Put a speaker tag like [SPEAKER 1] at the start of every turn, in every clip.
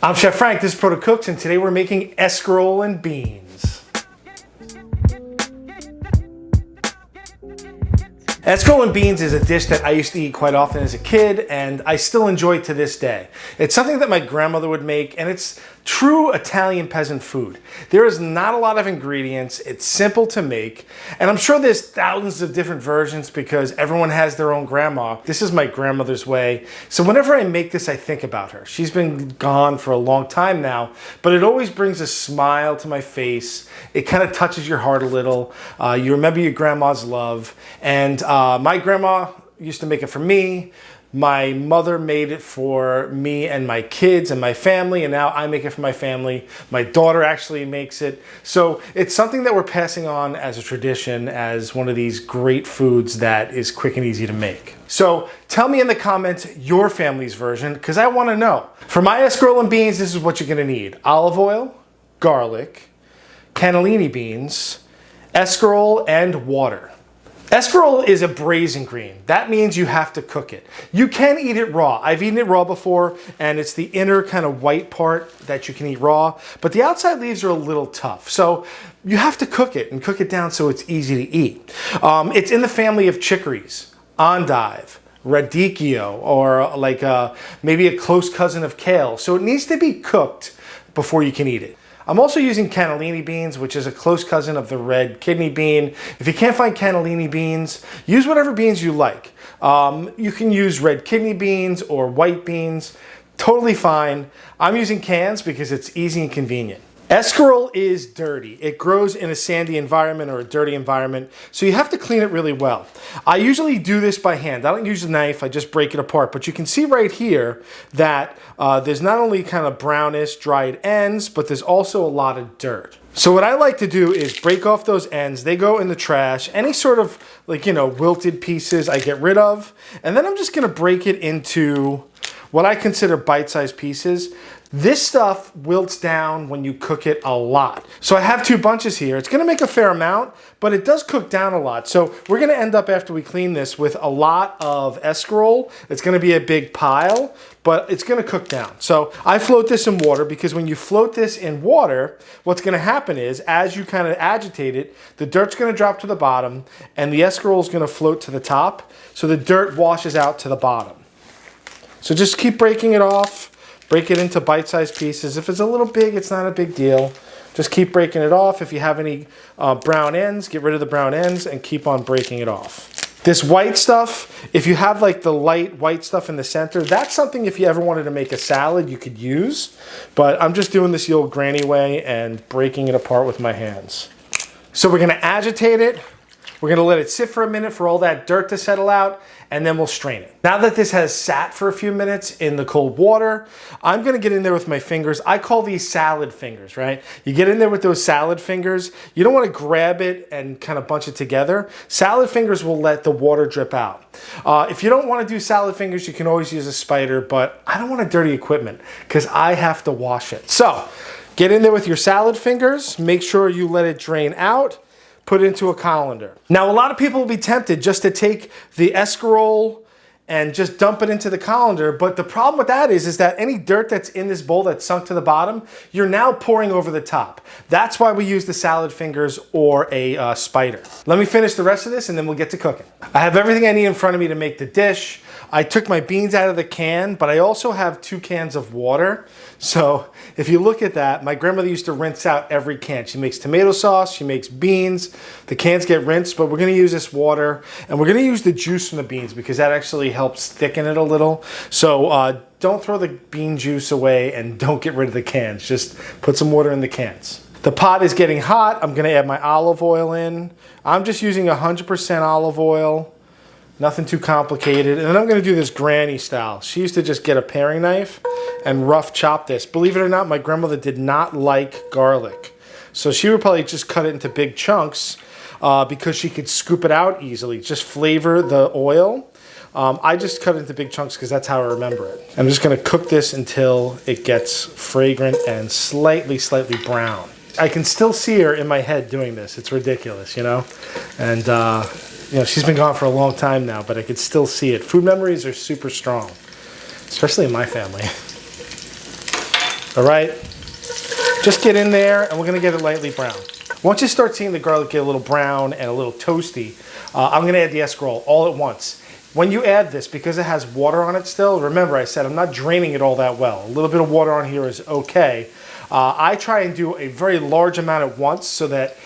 [SPEAKER 1] I'm Chef Frank, this is Protocooks, and today we're making escarole and beans. Escarole and beans is a dish that I used to eat quite often as a kid, and I still enjoy to this day. It's something that my grandmother would make, and it's true Italian peasant food. There is not a lot of ingredients, it's simple to make, and I'm sure there's thousands of different versions because everyone has their own grandma. This is my grandmother's way, so whenever I make this, I think about her. She's been gone for a long time now, but it always brings a smile to my face. It kind of touches your heart a little. You remember your grandma's love, and my grandma used to make it for me. My mother made it for me and my kids and my family, and now I make it for my family. My daughter actually makes it. So it's something that we're passing on as a tradition, as one of these great foods that is quick and easy to make. So tell me in the comments your family's version, because I want to know. For my escarole and beans, this is what you're going to need: olive oil, garlic, cannalini beans, escarole, and water. Escarole is a braising green. That means you have to cook it. You can eat it raw. I've eaten it raw before, and it's the inner kind of white part that you can eat raw, but the outside leaves are a little tough. So you have to cook it and cook it down so it's easy to eat. It's in the family of chicories, endive, radicchio, or like maybe a close cousin of kale. So it needs to be cooked before you can eat it. I'm also using cannellini beans, which is a close cousin of the red kidney bean. If you can't find cannellini beans, use whatever beans you like. You can use red kidney beans or white beans, totally fine. I'm using cans because it's easy and convenient. Escarole is dirty. It grows in a sandy environment or a dirty environment, so you have to clean it really well. I usually do this by hand. I don't use a knife, I just break it apart. But you can see right here that there's not only kind of brownish, dried ends, but there's also a lot of dirt. So what I like to do is break off those ends. They go in the trash. Any sort of, like, wilted pieces I get rid of. And then I'm just gonna break it into what I consider bite-sized pieces. This stuff wilts down when you cook it a lot. So I have two bunches here. It's gonna make a fair amount, but it does cook down a lot. So we're gonna end up, after we clean this, with a lot of escarole. It's gonna be a big pile, but it's gonna cook down. So I float this in water, because when you float this in water, what's gonna happen is, as you kind of agitate it, the dirt's gonna drop to the bottom and the escarole is gonna float to the top. So the dirt washes out to the bottom. So just keep breaking it off. Break it into bite-sized pieces. If it's a little big, it's not a big deal. Just keep breaking it off. If you have any brown ends, get rid of the brown ends and keep on breaking it off. This white stuff, if you have like the light white stuff in the center, that's something if you ever wanted to make a salad, you could use. But I'm just doing this the old granny way and breaking it apart with my hands. So we're gonna agitate it. We're gonna let it sit for a minute for all that dirt to settle out, and then we'll strain it. Now that this has sat for a few minutes in the cold water, I'm gonna get in there with my fingers. I call these salad fingers, right? You get in there with those salad fingers. You don't wanna grab it and kind of bunch it together. Salad fingers will let the water drip out. If you don't wanna do salad fingers, you can always use a spider, but I don't want dirty equipment because I have to wash it. So get in there with your salad fingers. Make sure you let it drain out. Put it into a colander. Now, a lot of people will be tempted just to take the escarole and just dump it into the colander, but the problem with that is that any dirt that's in this bowl that's sunk to the bottom, you're now pouring over the top. That's why we use the salad fingers or a spider. Let me finish the rest of this and then we'll get to cooking. I have everything I need in front of me to make the dish. I took my beans out of the can, but I also have 2 cans of water. So if you look at that, my grandmother used to rinse out every can. She makes tomato sauce, she makes beans, the cans get rinsed, but we're gonna use this water and we're gonna use the juice from the beans because that actually helps thicken it a little. So don't throw the bean juice away and don't get rid of the cans. Just put some water in the cans. The pot is getting hot. I'm gonna add my olive oil in. I'm just using 100% olive oil. Nothing too complicated. And then I'm gonna do this granny style. She used to just get a paring knife and rough chop this. Believe it or not, my grandmother did not like garlic. So she would probably just cut it into big chunks because she could scoop it out easily. Just flavor the oil. I just cut it into big chunks because that's how I remember it. I'm just gonna cook this until it gets fragrant and slightly brown. I can still see her in my head doing this. It's ridiculous, And she's been gone for a long time now, but I could still see it. Food memories are super strong, especially in my family. All right, just get in there and we're gonna get it lightly brown. Once you start seeing the garlic get a little brown and a little toasty, I'm gonna add the escarole all at once. When you add this, because it has water on it still, remember I said I'm not draining it all that well. A little bit of water on here is okay. I try and do a very large amount at once so that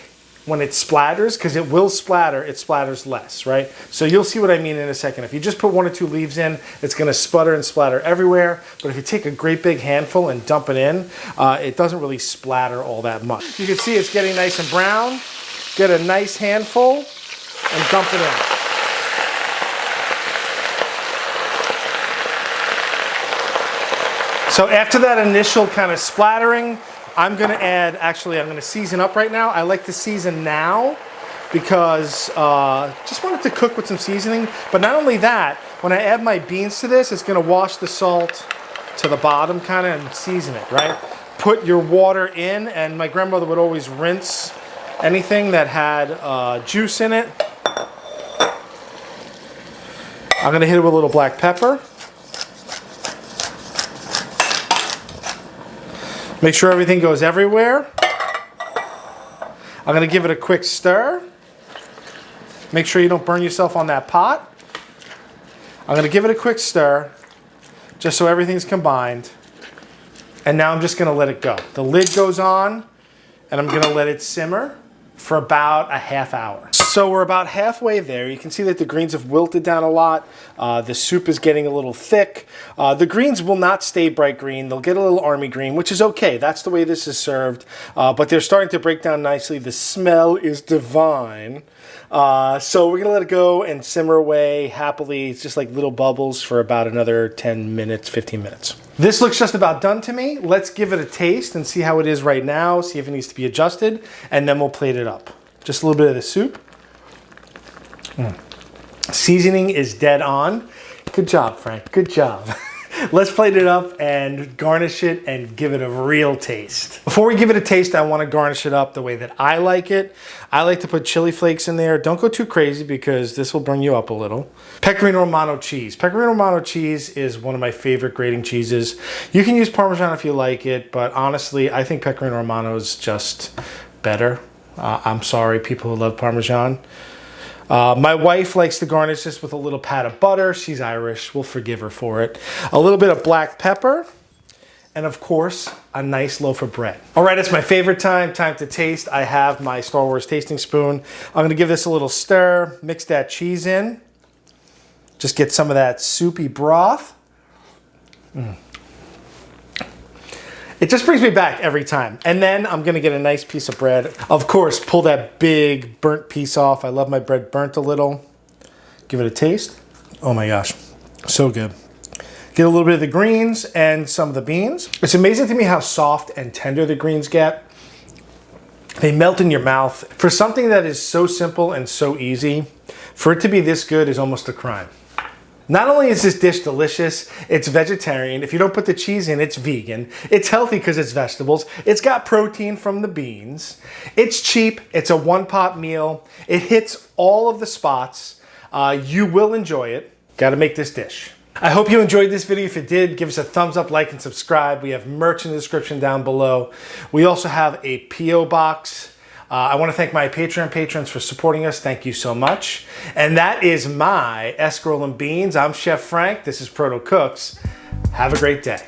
[SPEAKER 1] when it splatters, because it will splatter, it splatters less, right? So you'll see what I mean in a second. If you just put 1 or 2 leaves in, it's gonna sputter and splatter everywhere. But if you take a great big handful and dump it in, it doesn't really splatter all that much. You can see it's getting nice and brown. Get a nice handful and dump it in. So after that initial kind of splattering, I'm gonna add, actually I'm gonna season up right now. I like to season now because just want it to cook with some seasoning. But not only that, when I add my beans to this, it's gonna wash the salt to the bottom kind of and season it, right? Put your water in, and my grandmother would always rinse anything that had juice in it. I'm gonna hit it with a little black pepper. Make sure everything goes everywhere. I'm gonna give it a quick stir. Make sure you don't burn yourself on that pot. I'm gonna give it a quick stir, just so everything's combined. And now I'm just gonna let it go. The lid goes on, and I'm gonna let it simmer for about a half hour. So we're about halfway there. You can see that the greens have wilted down a lot. The soup is getting a little thick. The greens will not stay bright green. They'll get a little army green, which is okay. That's the way this is served. But they're starting to break down nicely. The smell is divine. So we're gonna let it go and simmer away happily. It's just like little bubbles for about another 10 minutes, 15 minutes. This looks just about done to me. Let's give it a taste and see how it is right now, see if it needs to be adjusted, and then we'll plate it up. Just a little bit of the soup. Seasoning is dead on. Good job, Frank, good job. Let's plate it up and garnish it and give it a real taste. Before we give it a taste, I want to garnish it up the way that I like it. I like to put chili flakes in there. Don't go too crazy because this will burn you up a little. Pecorino Romano cheese. Pecorino Romano cheese is one of my favorite grating cheeses. You can use Parmesan if you like it, but honestly, I think Pecorino Romano is just better. I'm sorry, people who love Parmesan. My wife likes to garnish this with a little pat of butter. She's Irish, we'll forgive her for it. A little bit of black pepper, and of course, a nice loaf of bread. All right, it's my favorite time to taste. I have my Star Wars tasting spoon. I'm gonna give this a little stir, mix that cheese in. Just get some of that soupy broth. It just brings me back every time. And then I'm gonna get a nice piece of bread. Of course, pull that big burnt piece off. I love my bread burnt a little. Give it a taste. Oh my gosh, so good. Get a little bit of the greens and some of the beans. It's amazing to me how soft and tender the greens get. They melt in your mouth. For something that is so simple and so easy, for it to be this good is almost a crime. Not only is this dish delicious, it's vegetarian. If you don't put the cheese in, it's vegan. It's healthy because it's vegetables. It's got protein from the beans. It's cheap. It's a one-pot meal. It hits all of the spots. You will enjoy it. Got to make this dish. I hope you enjoyed this video. If you did, give us a thumbs up, like, and subscribe. We have merch in the description down below. We also have a P.O. box. I want to thank my Patreon patrons for supporting us. Thank you so much. And that is my escarole and beans. I'm Chef Frank. This is Proto Cooks. Have a great day.